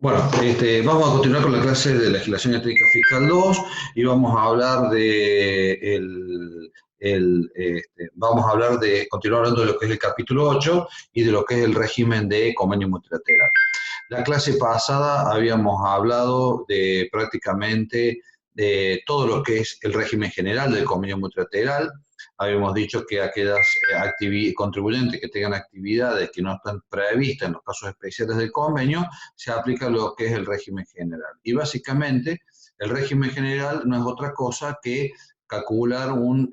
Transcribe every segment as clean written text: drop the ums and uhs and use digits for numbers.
Bueno, vamos a continuar con la clase de legislación eléctrica fiscal 2 y vamos a hablar vamos a hablar de, continuar hablando de lo que es el capítulo 8 y de lo que es el régimen de convenio multilateral. La clase pasada habíamos hablado de prácticamente de todo lo que es el régimen general del convenio multilateral. Habíamos dicho que aquellas contribuyentes que tengan actividades que no están previstas en los casos especiales del convenio, se aplica lo que es el régimen general. Y básicamente el régimen general no es otra cosa que calcular un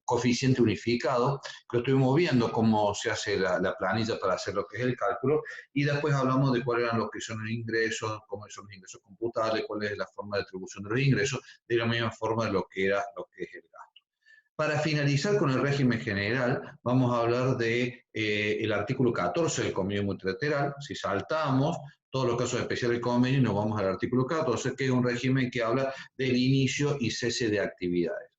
coeficiente unificado, que lo estuvimos viendo cómo se hace la planilla para hacer lo que es el cálculo, y después hablamos de cuáles eran los que son los ingresos, cómo son los ingresos computables, cuál es la forma de atribución de los ingresos, de la misma forma de lo que era lo que es el gasto. Para finalizar con el régimen general, vamos a hablar de el artículo 14 del convenio multilateral. Si saltamos todos los casos especiales del convenio, nos vamos al artículo 14, que es un régimen que habla del inicio y cese de actividades.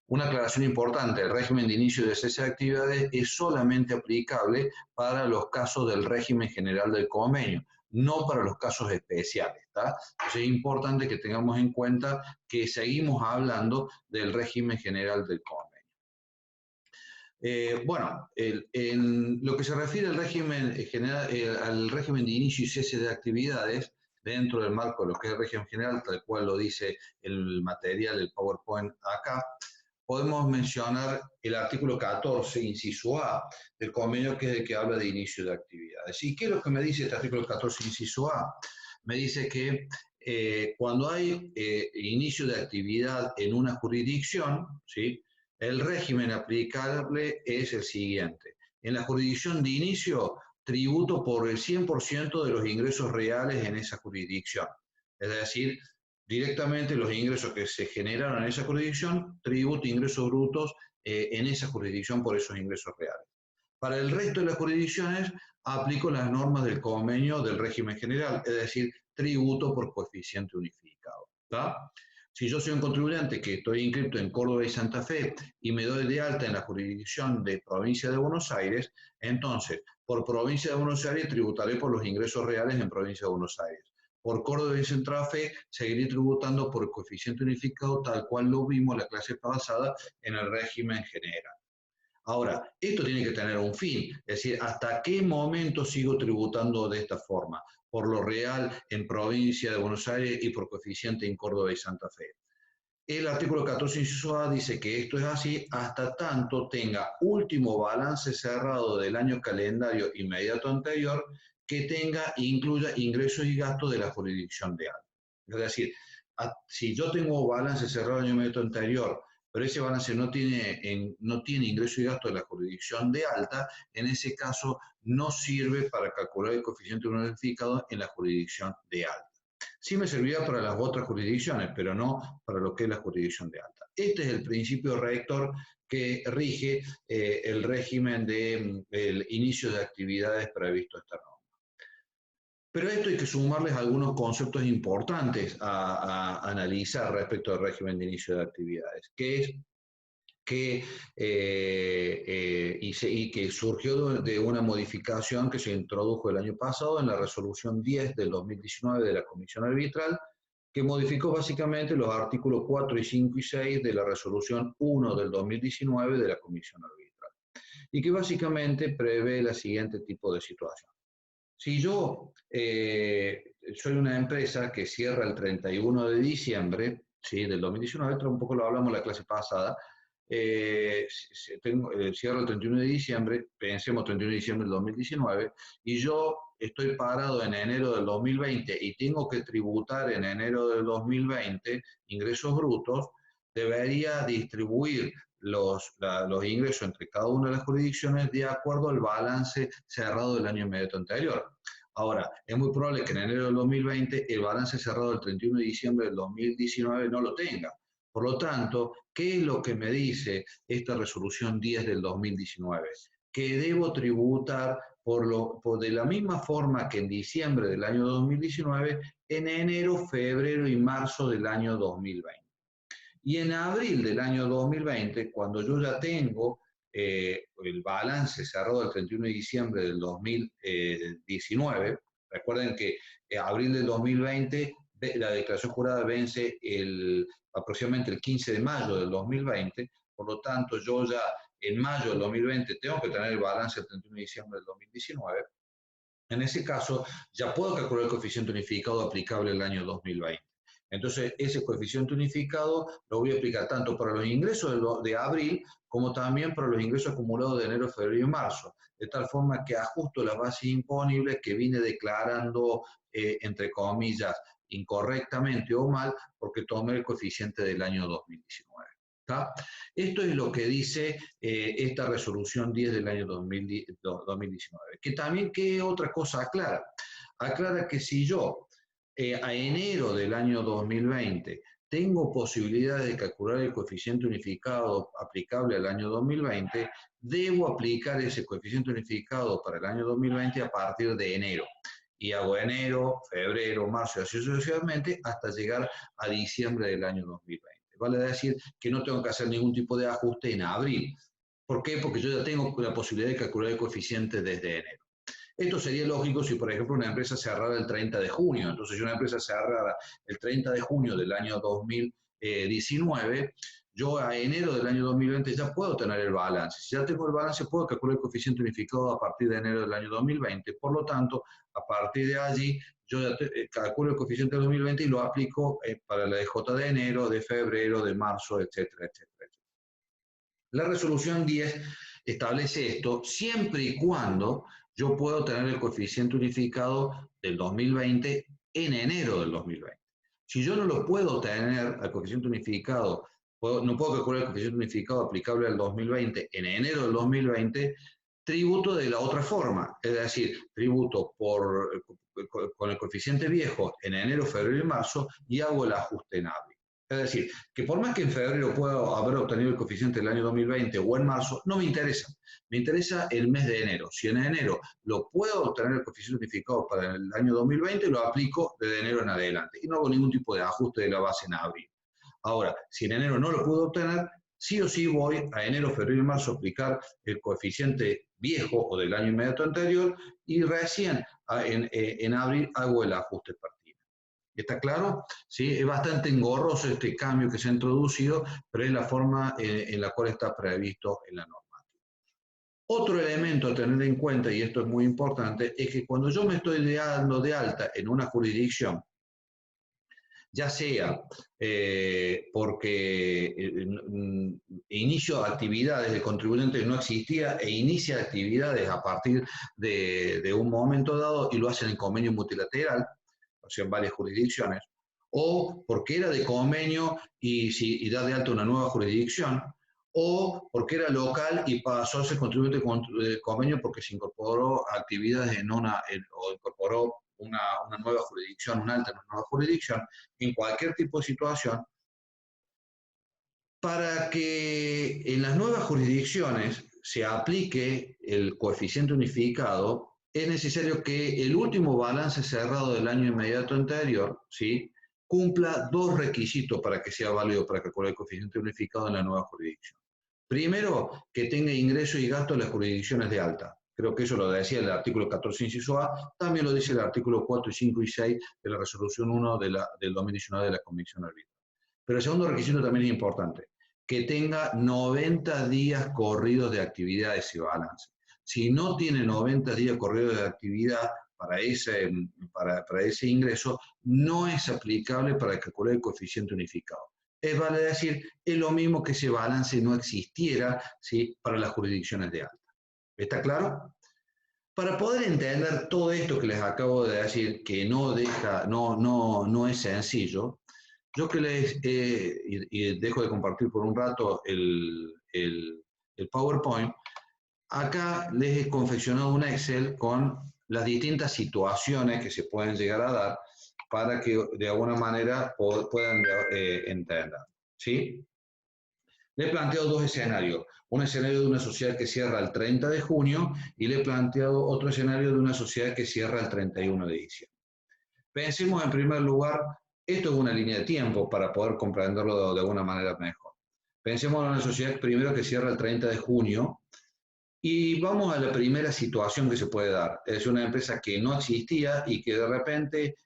Una aclaración importante, el régimen de inicio y de cese de actividades es solamente aplicable para los casos del régimen general del convenio, no para los casos especiales. Entonces es importante que tengamos en cuenta que seguimos hablando del régimen general del convenio. En lo que se refiere al régimen general, al régimen de inicio y cese de actividades, dentro del marco de lo que es el régimen general, tal cual lo dice el material, el PowerPoint acá, podemos mencionar el artículo 14, inciso A, del convenio, que es el que habla de inicio de actividades. ¿Y qué es lo que me dice este artículo 14, inciso A? Me dice que cuando hay inicio de actividad en una jurisdicción, ¿sí?, el régimen aplicable es el siguiente. En la jurisdicción de inicio, tributo por el 100% de los ingresos reales en esa jurisdicción. Es decir, directamente los ingresos que se generaron en esa jurisdicción, tributo ingresos brutos en esa jurisdicción por esos ingresos reales. Para el resto de las jurisdicciones, aplico las normas del convenio del régimen general, es decir, tributo por coeficiente unificado. ¿Tá? Si yo soy un contribuyente que estoy inscrito en Córdoba y Santa Fe y me doy de alta en la jurisdicción de provincia de Buenos Aires, entonces, por provincia de Buenos Aires tributaré por los ingresos reales en provincia de Buenos Aires. Por Córdoba y Santa Fe seguiré tributando por el coeficiente unificado, tal cual lo vimos la clase pasada en el régimen general. Ahora, esto tiene que tener un fin, es decir, ¿hasta qué momento sigo tributando de esta forma? Por lo real en provincia de Buenos Aires y por coeficiente en Córdoba y Santa Fe. El artículo 14, inciso A, dice que esto es así hasta tanto tenga último balance cerrado del año calendario inmediato anterior que tenga e incluya ingresos y gastos de la jurisdicción de alta. Es decir, si yo tengo balance cerrado del año inmediato anterior, pero ese balance no tiene ingresos y gastos de la jurisdicción de alta, en ese caso no sirve para calcular el coeficiente unificado en la jurisdicción de alta. Sí me servirá para las otras jurisdicciones, pero no para lo que es la jurisdicción de alta. Este es el principio rector que rige el régimen del inicio de actividades previsto esta norma. Pero a esto hay que sumarles algunos conceptos importantes a analizar respecto al régimen de inicio de actividades, que es y que surgió de una modificación que se introdujo el año pasado en la resolución 10 del 2019 de la Comisión Arbitral, que modificó básicamente los artículos 4 y 5 y 6 de la resolución 1 del 2019 de la Comisión Arbitral, y que básicamente prevé la siguiente tipo de situación. Si yo soy una empresa que cierra el 31 de diciembre, ¿sí?, del 2019, esto un poco lo hablamos en la clase pasada, cierro el 31 de diciembre, pensemos 31 de diciembre del 2019, y yo estoy parado en enero del 2020 y tengo que tributar en enero del 2020 ingresos brutos, debería distribuir los ingresos entre cada una de las jurisdicciones de acuerdo al balance cerrado del año inmediato anterior. Ahora, es muy probable que en enero del 2020 el balance cerrado del 31 de diciembre del 2019 no lo tenga. Por lo tanto, ¿qué es lo que me dice esta resolución 10 del 2019? Que debo tributar de la misma forma que en diciembre del año 2019, en enero, febrero y marzo del año 2020. Y en abril del año 2020, cuando yo ya tengo el balance cerrado el 31 de diciembre del 2019, Recuerden que abril del 2020, la declaración jurada vence aproximadamente el 15 de mayo del 2020, por lo tanto yo ya en mayo del 2020 tengo que tener el balance el 31 de diciembre del 2019. En ese caso, ya puedo calcular el coeficiente unificado aplicable el año 2020. Entonces, ese coeficiente unificado lo voy a aplicar tanto para los ingresos de abril como también para los ingresos acumulados de enero, febrero y marzo, de tal forma que ajusto las bases imponibles que vine declarando, entre comillas, incorrectamente o mal, porque tomé el coeficiente del año 2019. ¿Tá? Esto es lo que dice esta resolución 10 del año 2019. Que también, ¿qué otra cosa aclara? Aclara que si yo a enero del año 2020 tengo posibilidad de calcular el coeficiente unificado aplicable al año 2020, debo aplicar ese coeficiente unificado para el año 2020 a partir de enero. Y hago enero, febrero, marzo y así sucesivamente hasta llegar a diciembre del año 2020. Vale decir que no tengo que hacer ningún tipo de ajuste en abril. ¿Por qué? Porque yo ya tengo la posibilidad de calcular el coeficiente desde enero. Esto sería lógico si, por ejemplo, una empresa cerrara el 30 de junio. Entonces, si una empresa cerrara el 30 de junio del año 2019, yo a enero del año 2020 ya puedo tener el balance. Si ya tengo el balance, puedo calcular el coeficiente unificado a partir de enero del año 2020. Por lo tanto, a partir de allí, yo ya calculo el coeficiente del 2020 y lo aplico para la DJ de enero, de febrero, de marzo, etcétera, etcétera. La resolución 10 establece esto siempre y cuando yo puedo tener el coeficiente unificado del 2020 en enero del 2020. Si yo no lo puedo tener al coeficiente unificado, no puedo calcular el coeficiente unificado aplicable al 2020 en enero del 2020, tributo de la otra forma, es decir, tributo con el coeficiente viejo en enero, febrero y marzo y hago el ajuste en abril. Es decir, que por más que en febrero pueda haber obtenido el coeficiente del año 2020 o en marzo, no me interesa. Me interesa el mes de enero. Si en enero lo puedo obtener el coeficiente unificado para el año 2020, lo aplico desde enero en adelante. Y no hago ningún tipo de ajuste de la base en abril. Ahora, si en enero no lo puedo obtener, sí o sí voy a enero, febrero y marzo a aplicar el coeficiente viejo o del año inmediato anterior y recién en abril hago el ajuste parcial. ¿Está claro? ¿Sí? Es bastante engorroso este cambio que se ha introducido, pero es la forma en la cual está previsto en la normativa. Otro elemento a tener en cuenta, y esto es muy importante, es que cuando yo me estoy dando de alta en una jurisdicción, ya sea porque inicio actividades de contribuyente no existía e inicia actividades a partir de un momento dado y lo hacen en convenio multilateral, o sea, en varias jurisdicciones, o porque era de convenio y da de alta una nueva jurisdicción, o porque era local y pasó a ser contribuyente de convenio porque se incorporó actividades o incorporó una nueva jurisdicción, una alta nueva jurisdicción, en cualquier tipo de situación, para que en las nuevas jurisdicciones se aplique el coeficiente unificado, es necesario que el último balance cerrado del año inmediato anterior, ¿sí?, cumpla dos requisitos para que sea válido para calcular el coeficiente unificado en la nueva jurisdicción. Primero, que tenga ingresos y gastos en las jurisdicciones de alta. Creo que eso lo decía el artículo 14, inciso A, también lo dice el artículo 4, 5 y 6 de la resolución 1 del 2019 de la Comisión Arbitral. Pero el segundo requisito también es importante, que tenga 90 días corridos de actividad ese balance. Si no tiene 90 días corridos de actividad para ese ingreso, no es aplicable para calcular el coeficiente unificado. Vale decir, es lo mismo que ese balance no existiera, ¿sí?, para las jurisdicciones de alta. ¿Está claro? Para poder entender todo esto que les acabo de decir, que no es sencillo, yo que y dejo de compartir por un rato el PowerPoint, acá les he confeccionado un Excel con las distintas situaciones que se pueden llegar a dar para que de alguna manera puedan entender. ¿Sí? Le he planteado dos escenarios. Un escenario de una sociedad que cierra el 30 de junio y le he planteado otro escenario de una sociedad que cierra el 31 de diciembre. Pensemos en primer lugar, esto es una línea de tiempo para poder comprenderlo de alguna manera mejor. Pensemos en una sociedad primero que cierra el 30 de junio Y vamos a la primera situación que se puede dar. Es una empresa que no existía y que de repente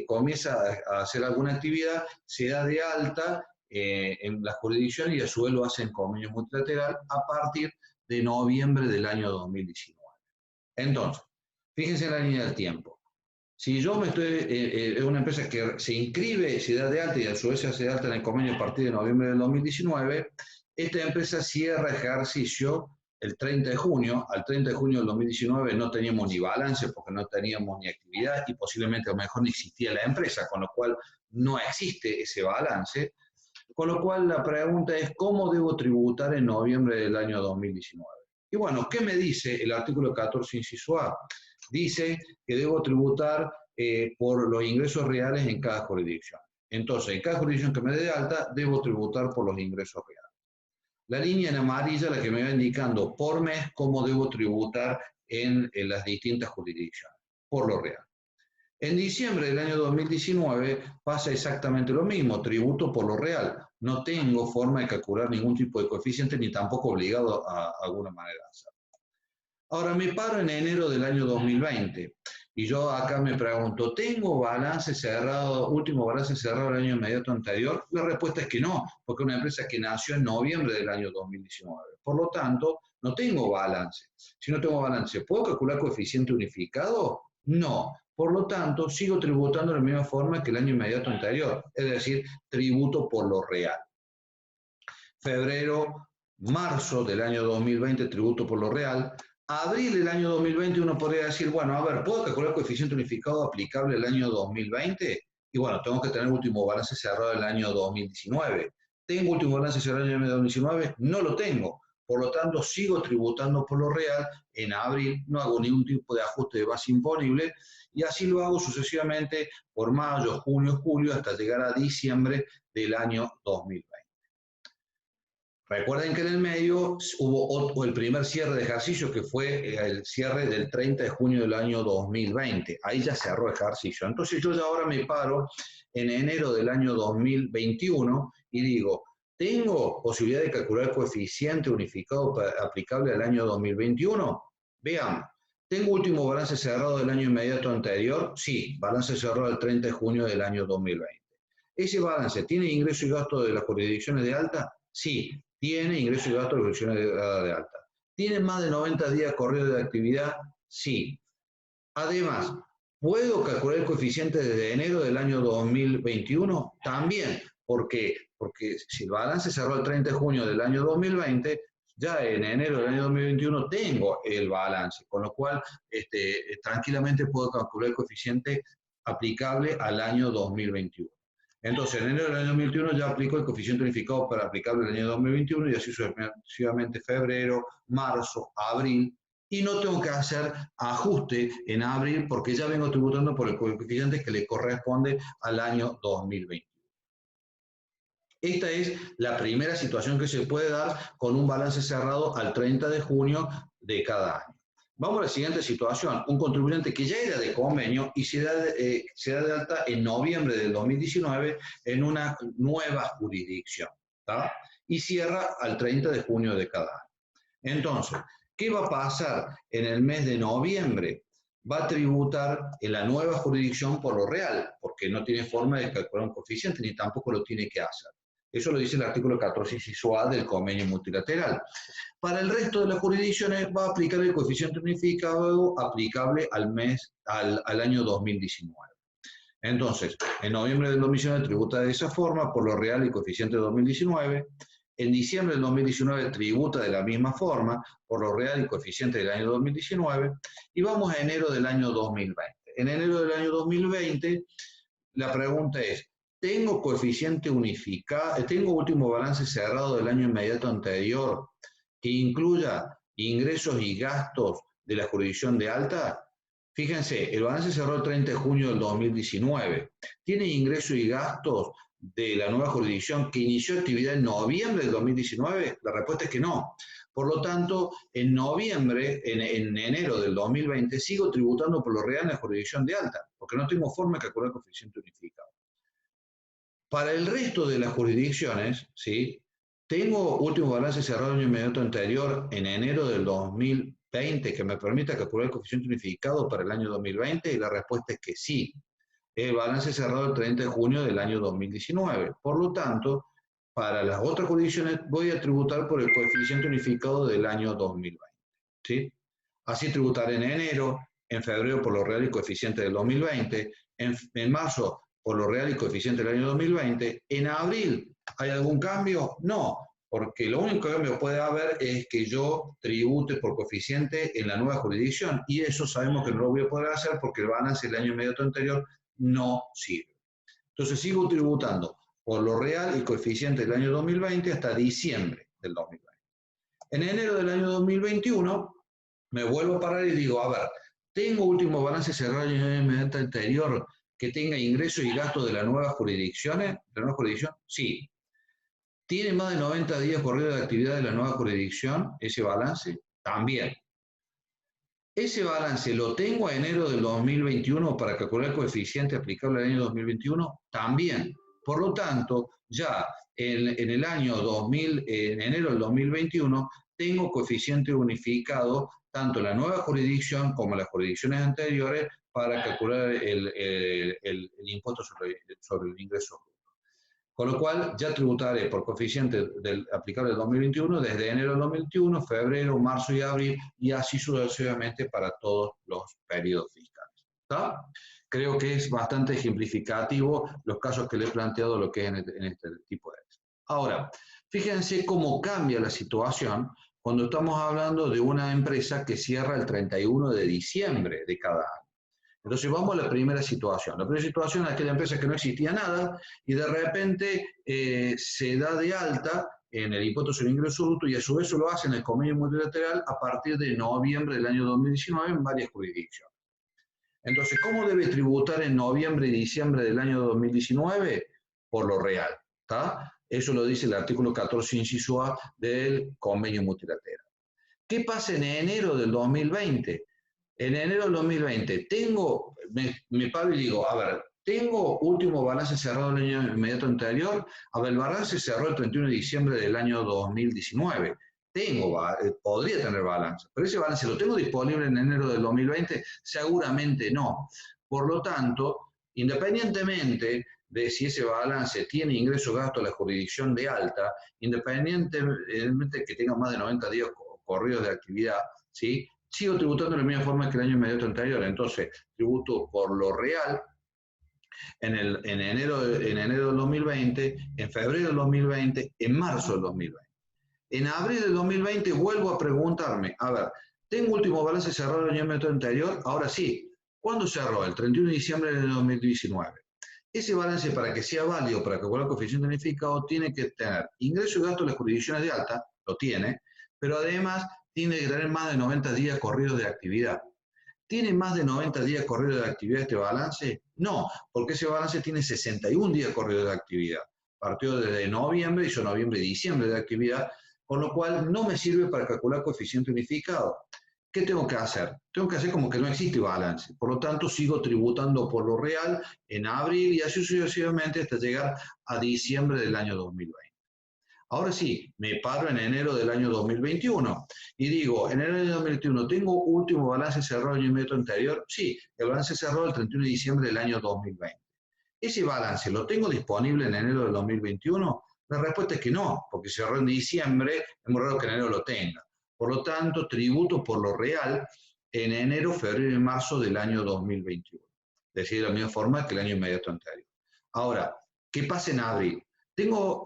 comienza a hacer alguna actividad, se da de alta en la jurisdicción y a su vez lo hace en convenio multilateral a partir de noviembre del año 2019. Entonces, fíjense en la línea del tiempo. Si yo es una empresa que se inscribe, se da de alta y a su vez se hace de alta en el convenio a partir de noviembre del 2019, esta empresa cierra ejercicio el 30 de junio. Al 30 de junio del 2019 no teníamos ni balance porque no teníamos ni actividad y posiblemente a lo mejor ni existía la empresa, con lo cual no existe ese balance. Con lo cual la pregunta es, ¿cómo debo tributar en noviembre del año 2019? Y bueno, ¿qué me dice el artículo 14, inciso A? Dice que debo tributar por los ingresos reales en cada jurisdicción. Entonces, en cada jurisdicción que me dé de alta, debo tributar por los ingresos reales. La línea en amarilla, la que me va indicando por mes cómo debo tributar en las distintas jurisdicciones, por lo real. En diciembre del año 2019 pasa exactamente lo mismo, tributo por lo real. No tengo forma de calcular ningún tipo de coeficiente ni tampoco obligado a alguna manera de hacerlo. Ahora me paro en enero del año 2020 y yo acá me pregunto, ¿tengo balance cerrado, último balance cerrado el año inmediato anterior? La respuesta es que no, porque es una empresa que nació en noviembre del año 2019. Por lo tanto, no tengo balance. Si no tengo balance, ¿puedo calcular coeficiente unificado? No. Por lo tanto, sigo tributando de la misma forma que el año inmediato anterior, es decir, tributo por lo real. Febrero, marzo del año 2020, tributo por lo real. Abril del año 2020 uno podría decir, bueno, a ver, ¿puedo calcular coeficiente unificado aplicable el año 2020? Y bueno, tengo que tener último balance cerrado el año 2019. ¿Tengo último balance cerrado el año 2019? No lo tengo. Por lo tanto, sigo tributando por lo real. En abril no hago ningún tipo de ajuste de base imponible y así lo hago sucesivamente por mayo, junio, julio, hasta llegar a diciembre del año 2020. Recuerden que en el medio hubo el primer cierre de ejercicio que fue el cierre del 30 de junio del año 2020. Ahí ya cerró ejercicio. Entonces yo ya ahora me paro en enero del año 2021 y digo, ¿tengo posibilidad de calcular el coeficiente unificado aplicable al año 2021? Veamos. ¿Tengo último balance cerrado del año inmediato anterior? Sí, balance cerrado el 30 de junio del año 2020. ¿Ese balance tiene ingreso y gasto de las jurisdicciones de alta? Sí, tiene ingreso y gasto de las jurisdicciones de alta. ¿Tiene más de 90 días corridos de actividad? Sí. Además, ¿puedo calcular el coeficiente desde enero del año 2021? También. ¿Por qué? Porque si el balance cerró el 30 de junio del año 2020, ya en enero del año 2021 tengo el balance, con lo cual tranquilamente puedo calcular el coeficiente aplicable al año 2021. Entonces, en enero del año 2021 ya aplico el coeficiente unificado para aplicable al año 2021 y así sucesivamente febrero, marzo, abril, y no tengo que hacer ajuste en abril porque ya vengo tributando por el coeficiente que le corresponde al año 2020. Esta es la primera situación que se puede dar con un balance cerrado al 30 de junio de cada año. Vamos a la siguiente situación. Un contribuyente que ya era de convenio y se da de alta en noviembre del 2019 en una nueva jurisdicción, ¿tá? Y cierra al 30 de junio de cada año. Entonces, ¿qué va a pasar en el mes de noviembre? Va a tributar en la nueva jurisdicción por lo real, porque no tiene forma de calcular un coeficiente ni tampoco lo tiene que hacer. Eso lo dice el artículo 14, inciso A del convenio multilateral. Para el resto de las jurisdicciones va a aplicar el coeficiente unificado aplicable al año 2019. Entonces, en noviembre del 2019 tributa de esa forma por lo real y coeficiente de 2019. En diciembre del 2019 tributa de la misma forma por lo real y coeficiente del año 2019. Y vamos a enero del año 2020. En enero del año 2020, la pregunta es, ¿tengo coeficiente unificado, tengo último balance cerrado del año inmediato anterior que incluya ingresos y gastos de la jurisdicción de alta? Fíjense, el balance cerró el 30 de junio del 2019. ¿Tiene ingresos y gastos de la nueva jurisdicción que inició actividad en noviembre del 2019? La respuesta es que no. Por lo tanto, en noviembre, en enero del 2020, sigo tributando por lo real en la jurisdicción de alta, porque no tengo forma de calcular coeficiente unificado. Para el resto de las jurisdicciones, ¿sí? Tengo último balance cerrado del año inmediato anterior en enero del 2020 que me permita calcular el coeficiente unificado para el año 2020 y la respuesta es que sí. El balance cerrado el 30 de junio del año 2019. Por lo tanto, para las otras jurisdicciones voy a tributar por el coeficiente unificado del año 2020. ¿Sí? Así tributaré en enero, en febrero por lo real y coeficiente del 2020, en marzo por lo real y coeficiente del año 2020, en abril, ¿hay algún cambio? No, porque lo único cambio que puede haber es que yo tribute por coeficiente en la nueva jurisdicción y eso sabemos que no lo voy a poder hacer porque el balance del año inmediato anterior no sirve. Entonces sigo tributando por lo real y coeficiente del año 2020 hasta diciembre del 2020. En enero del año 2021 me vuelvo a parar y digo, a ver, ¿tengo último balance cerrado en el inmediato anterior que tenga ingresos y gastos de las nuevas jurisdicciones? ¿De la nueva jurisdicción? Sí. ¿Tiene más de 90 días corridos de actividad de la nueva jurisdicción ese balance? También. Ese balance lo tengo a enero del 2021 para calcular el coeficiente aplicable al año 2021, también. Por lo tanto, ya en el año 2000, en enero del 2021, tengo coeficiente unificado tanto en la nueva jurisdicción como en las jurisdicciones anteriores para calcular el impuesto sobre el ingreso. Con lo cual, ya tributaré por coeficiente aplicable del 2021 desde enero del 2021, febrero, marzo y abril, y así sucesivamente para todos los periodos fiscales. ¿Está? Creo que es bastante ejemplificativo los casos que le he planteado lo que es en este tipo de casos. Ahora, fíjense cómo cambia la situación cuando estamos hablando de una empresa que cierra el 31 de diciembre de cada año. Entonces vamos a la primera situación. La primera situación es aquella empresa que no existía nada y de repente se da de alta en el impuesto sobre el ingreso bruto y a su vez lo hace en el convenio multilateral a partir de noviembre del año 2019 en varias jurisdicciones. Entonces, ¿cómo debe tributar en noviembre y diciembre del año 2019? Por lo real. ¿Tá? Eso lo dice el artículo 14, inciso A del convenio multilateral. ¿Qué pasa en enero del 2020? En enero del 2020 me paro y digo, a ver, tengo último balance cerrado del año inmediato anterior, a ver, el balance cerró el 31 de diciembre del año 2019. Podría tener balance, pero ese balance lo tengo disponible en enero del 2020, seguramente no. Por lo tanto, independientemente de si ese balance tiene ingreso o gasto a la jurisdicción de alta, independientemente de que tenga más de 90 días corridos de actividad, ¿sí? Sigo tributando de la misma forma que el año inmediato anterior. Entonces, tributo por lo real en enero del 2020, en febrero del 2020, en marzo del 2020. En abril del 2020 vuelvo a preguntarme, a ver, ¿tengo último balance cerrado del año inmediato anterior? Ahora sí. ¿Cuándo cerró? El 31 de diciembre del 2019. Ese balance, para que sea válido para calcular el coeficiente unificado, tiene que tener ingreso y gasto de las jurisdicciones de alta, lo tiene, pero además tiene que tener más de 90 días corridos de actividad. ¿Tiene más de 90 días corridos de actividad este balance? No, porque ese balance tiene 61 días corridos de actividad. Partió desde noviembre, hizo noviembre y diciembre de actividad, con lo cual no me sirve para calcular coeficiente unificado. ¿Qué tengo que hacer? Tengo que hacer como que no existe balance. Por lo tanto, sigo tributando por lo real en abril y así sucesivamente hasta llegar a diciembre del año 2020. Ahora sí, me paro en enero del año 2021 y digo, en enero del 2021, ¿tengo último balance cerrado el año inmediato anterior? Sí, el balance cerrado el 31 de diciembre del año 2020. ¿Ese balance lo tengo disponible en enero del 2021? La respuesta es que no, porque cerró en diciembre, es muy raro que en enero lo tenga. Por lo tanto, tributo por lo real en enero, febrero y marzo del año 2021. Es decir, de la misma forma que el año inmediato anterior. Ahora, ¿qué pasa en abril? ¿Tengo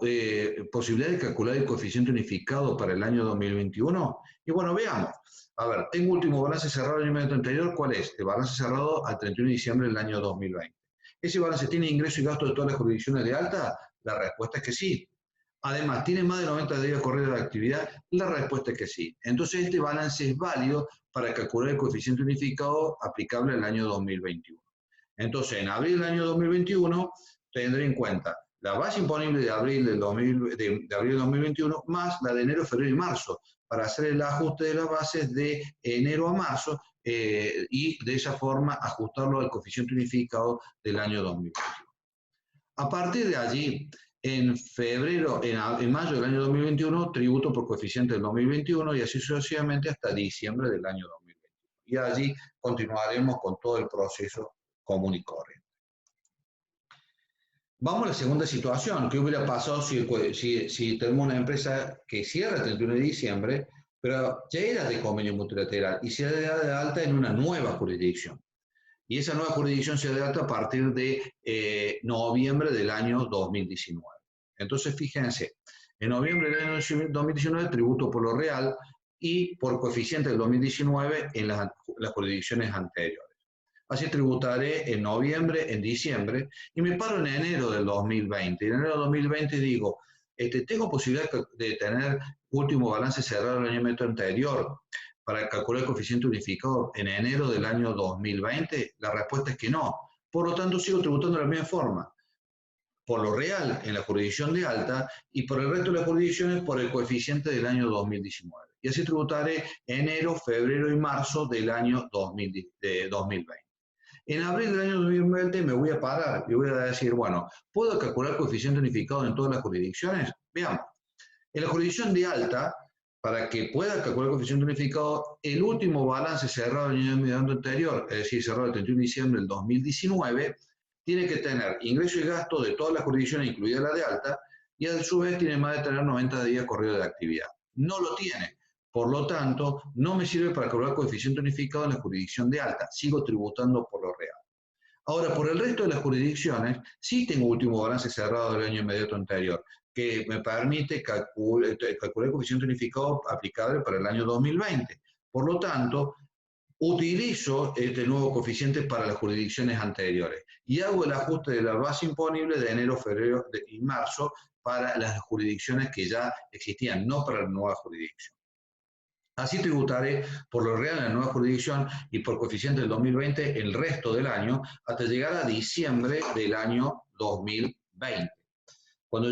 posibilidad de calcular el coeficiente unificado para el año 2021? Y bueno, veamos. A ver, tengo último balance cerrado el año inmediato anterior, ¿cuál es? El balance cerrado al 31 de diciembre del año 2020. ¿Ese balance tiene ingreso y gasto de todas las jurisdicciones de alta? La respuesta es que sí. Además, ¿tiene más de 90 días corridos de actividad? La respuesta es que sí. Entonces, este balance es válido para calcular el coeficiente unificado aplicable al año 2021. Entonces, en abril del año 2021, tendré en cuenta la base imponible de abril del 2021 más la de enero, febrero y marzo, para hacer el ajuste de las bases de enero a marzo y de esa forma ajustarlo al coeficiente unificado del año 2021. A partir de allí, En febrero, en mayo del año 2021, tributo por coeficiente del 2021 y así sucesivamente hasta diciembre del año 2021. Y allí continuaremos con todo el proceso común y corriente. Vamos a la segunda situación. ¿Qué hubiera pasado si tenemos una empresa que cierra el 31 de diciembre, pero ya era de convenio multilateral y se da de alta en una nueva jurisdicción? Y esa nueva jurisdicción se da de alta a partir de noviembre del año 2019. Entonces, fíjense, en noviembre del año 2019 tributo por lo real y por coeficiente del 2019 en las jurisdicciones anteriores. Así tributaré en noviembre, en diciembre, y me paro en enero del 2020. En enero del 2020 digo, ¿tengo posibilidad de tener último balance cerrado del año anterior para calcular el coeficiente unificado en enero del año 2020? La respuesta es que no. Por lo tanto, sigo tributando de la misma forma. Por lo real en la jurisdicción de alta y por el resto de las jurisdicciones por el coeficiente del año 2019. Y así tributaré enero, febrero y marzo del año 2020. En abril del año 2020 me voy a parar y voy a decir, bueno, ¿puedo calcular coeficiente unificado en todas las jurisdicciones? Veamos. En la jurisdicción de alta, para que pueda calcular coeficiente unificado, el último balance cerrado del año anterior, es decir, cerrado el 31 de diciembre del 2019, tiene que tener ingreso y gasto de todas las jurisdicciones, incluida la de alta, y a su vez tiene más de tener 90 días corrido de actividad. No lo tiene. Por lo tanto, no me sirve para calcular coeficiente unificado en la jurisdicción de alta. Sigo tributando por lo real. Ahora, por el resto de las jurisdicciones, sí tengo último balance cerrado del año inmediato anterior, que me permite calcular el coeficiente unificado aplicable para el año 2020. Por lo tanto, utilizo este nuevo coeficiente para las jurisdicciones anteriores y hago el ajuste de la base imponible de enero, febrero y marzo para las jurisdicciones que ya existían, no para la nueva jurisdicción. Así tributaré por lo real en la nueva jurisdicción y por coeficiente del 2020 el resto del año hasta llegar a diciembre del año 2020. Cuando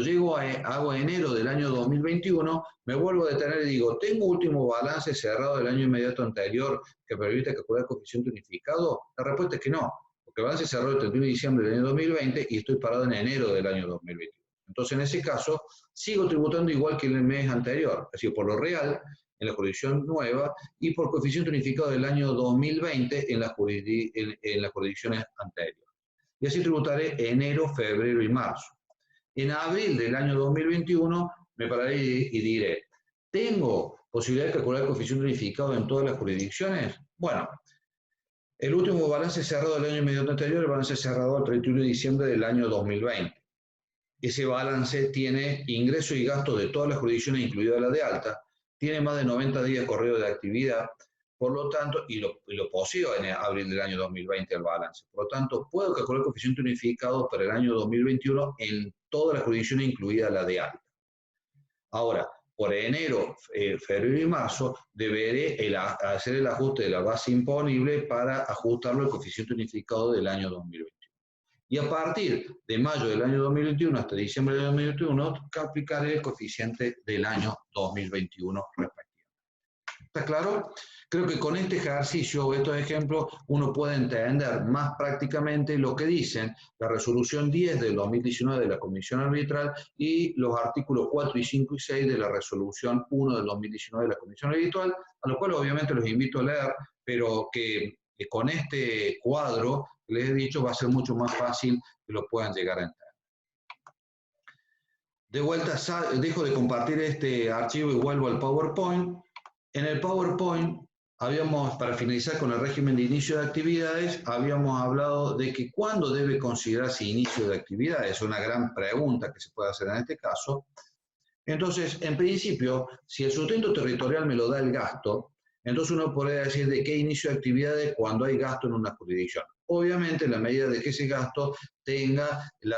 hago enero del año 2021, me vuelvo a detener y digo, ¿tengo último balance cerrado del año inmediato anterior que permite calcular el coeficiente unificado? La respuesta es que no, porque el balance cerrado el 31 de diciembre del año 2020 y estoy parado en enero del año 2021. Entonces, en ese caso, sigo tributando igual que en el mes anterior, es decir, por lo real, en la jurisdicción nueva, y por coeficiente unificado del año 2020 en las jurisdicciones anteriores. Y así tributaré enero, febrero y marzo. En abril del año 2021 me pararé y diré, ¿tengo posibilidad de calcular el coeficiente unificado en todas las jurisdicciones? Bueno, el último balance cerrado del año inmediato anterior, el balance cerrado el 31 de diciembre del año 2020. Ese balance tiene ingreso y gasto de todas las jurisdicciones, incluida la de alta, tiene más de 90 días corrido de actividad, por lo tanto, y lo poseo en abril del año 2020 el balance. Por lo tanto, puedo calcular el coeficiente unificado para el año 2021 en todas las jurisdicciones, incluida la de alta. Ahora, por enero, febrero y marzo, deberé hacer el ajuste de la base imponible para ajustarlo al coeficiente unificado del año 2021. Y a partir de mayo del año 2021 hasta diciembre del 2021, aplicaré el coeficiente del año 2021 respectivamente. ¿Está claro? Creo que con este ejercicio o estos ejemplos uno puede entender más prácticamente lo que dicen la resolución 10 del 2019 de la Comisión Arbitral y los artículos 4 y 5 y 6 de la resolución 1 del 2019 de la Comisión Arbitral, a lo cual obviamente los invito a leer, pero que con este cuadro que les he dicho va a ser mucho más fácil que lo puedan llegar a entender. De vuelta, dejo de compartir este archivo y vuelvo al PowerPoint. En el PowerPoint para finalizar con el régimen de inicio de actividades, habíamos hablado de que cuándo debe considerarse inicio de actividades. Es una gran pregunta que se puede hacer en este caso. Entonces, en principio, si el sustento territorial me lo da el gasto, entonces uno podría decir de qué inicio de actividades cuando hay gasto en una jurisdicción. Obviamente, en la medida de que ese gasto tenga la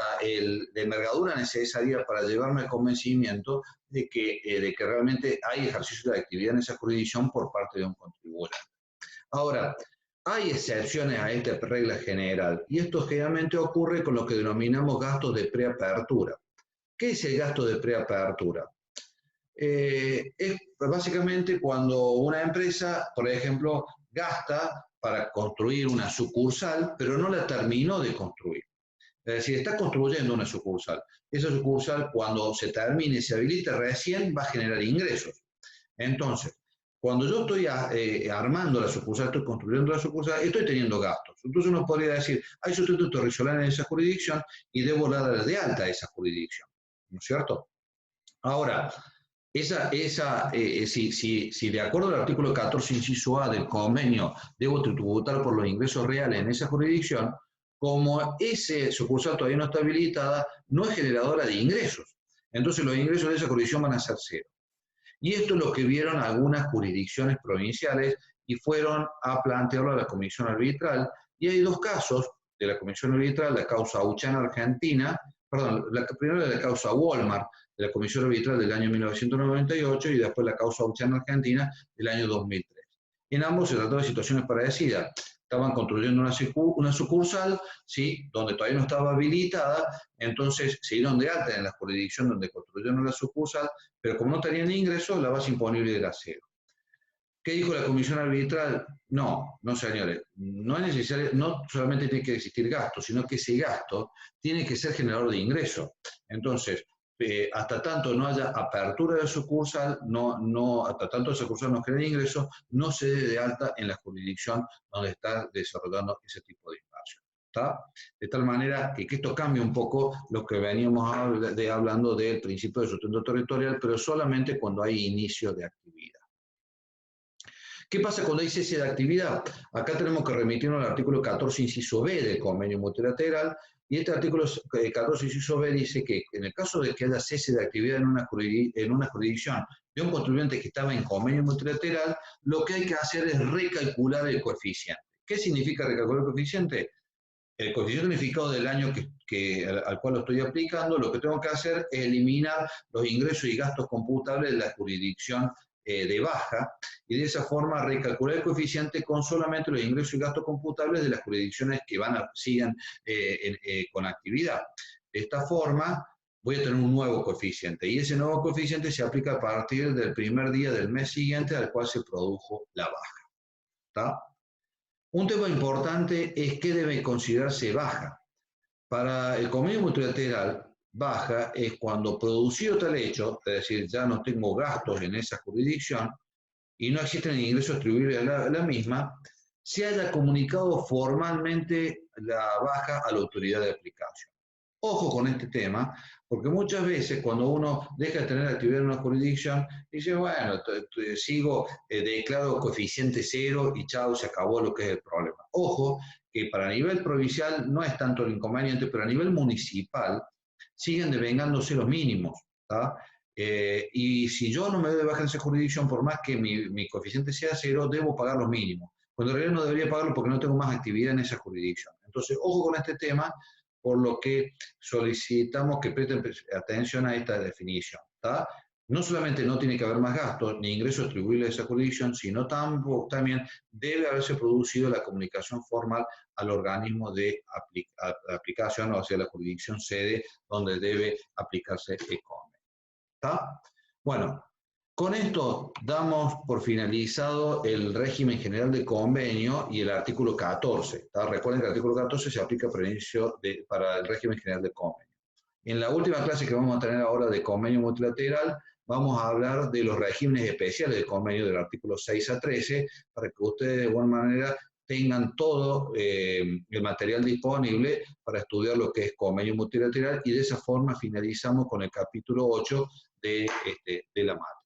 envergadura necesaria para llevarme al convencimiento de que realmente hay ejercicio de actividad en esa jurisdicción por parte de un contribuyente. Ahora, hay excepciones a esta regla general y esto generalmente ocurre con lo que denominamos gastos de preapertura. ¿Qué es el gasto de preapertura? Es básicamente cuando una empresa, por ejemplo, gasta para construir una sucursal, pero no la terminó de construir. Es decir, está construyendo una sucursal. Esa sucursal, cuando se termine y se habilite, recién va a generar ingresos. Entonces, cuando yo estoy armando la sucursal, estoy construyendo la sucursal, estoy teniendo gastos. Entonces uno podría decir, hay sustento territorial en esa jurisdicción y debo dar de alta a esa jurisdicción, ¿no es cierto? Ahora, si de acuerdo al artículo 14, inciso A del convenio, debo tributar por los ingresos reales en esa jurisdicción, como ese sucursal todavía no está habilitada, no es generadora de ingresos. Entonces los ingresos de esa jurisdicción van a ser cero. Y esto es lo que vieron algunas jurisdicciones provinciales y fueron a plantearlo a la Comisión Arbitral. Y hay dos casos de la Comisión Arbitral, la causa Uchan Argentina, perdón, primero de la causa Walmart, de la Comisión Arbitral del año 1998 y después la causa Uchan Argentina del año 2003. En ambos se trataba de situaciones parecidas. Estaban construyendo una sucursal, ¿sí?, donde todavía no estaba habilitada, entonces se dieron de alta en la jurisdicción donde construyeron la sucursal, pero como no tenían ingresos, la base imponible era cero. ¿Qué dijo la Comisión Arbitral? No, señores, no es necesario, no solamente tiene que existir gasto, sino que ese gasto tiene que ser generador de ingresos. Entonces, hasta tanto no haya apertura de sucursal, hasta tanto esa sucursal no genere ingresos, no se dé de alta en la jurisdicción donde está desarrollando ese tipo de inversión. ¿Está? De tal manera que esto cambia un poco lo que veníamos hablando del principio de sustento territorial, pero solamente cuando hay inicio de actividad. ¿Qué pasa cuando hay cese de actividad? Acá tenemos que remitirnos al artículo 14, inciso B del convenio multilateral, y este artículo 14, inciso B dice que en el caso de que haya cese de actividad en una jurisdicción de un contribuyente que estaba en convenio multilateral, lo que hay que hacer es recalcular el coeficiente. ¿Qué significa recalcular el coeficiente? El coeficiente unificado del año al cual lo estoy aplicando, lo que tengo que hacer es eliminar los ingresos y gastos computables de la jurisdicción de baja, y de esa forma recalcular el coeficiente con solamente los ingresos y gastos computables de las jurisdicciones que sigan con actividad. De esta forma voy a tener un nuevo coeficiente, y ese nuevo coeficiente se aplica a partir del primer día del mes siguiente al cual se produjo la baja. ¿Está? Un tema importante es qué debe considerarse baja. Para el convenio multilateral, baja es cuando producido tal hecho, es decir, ya no tengo gastos en esa jurisdicción y no existen ingresos atribuibles a la misma, se haya comunicado formalmente la baja a la autoridad de aplicación. Ojo con este tema, porque muchas veces cuando uno deja de tener actividad en una jurisdicción, dice, bueno, sigo, declaro coeficiente cero y chao, se acabó lo que es el problema. Ojo, que para nivel provincial no es tanto el inconveniente, pero a nivel municipal siguen devengándose los mínimos. Y si yo no me doy de baja en esa jurisdicción, por más que mi coeficiente sea cero, debo pagar los mínimos. Cuando en realidad no debería pagarlo porque no tengo más actividad en esa jurisdicción. Entonces, ojo con este tema, por lo que solicitamos que presten atención a esta definición. ¿Tá? No solamente no tiene que haber más gastos ni ingresos atribuibles a esa jurisdicción, sino también debe haberse producido la comunicación formal al organismo de aplicación, o sea, la jurisdicción sede donde debe aplicarse el convenio. ¿Tá? Bueno, con esto damos por finalizado el régimen general de convenio y el artículo 14. ¿Tá? Recuerden que el artículo 14 se aplica para el régimen general de convenio. En la última clase que vamos a tener ahora de convenio multilateral, vamos a hablar de los regímenes especiales de convenio del artículo 6 a 13, para que ustedes de alguna manera tengan todo el material disponible para estudiar lo que es convenio multilateral, y de esa forma finalizamos con el capítulo 8 de la materia.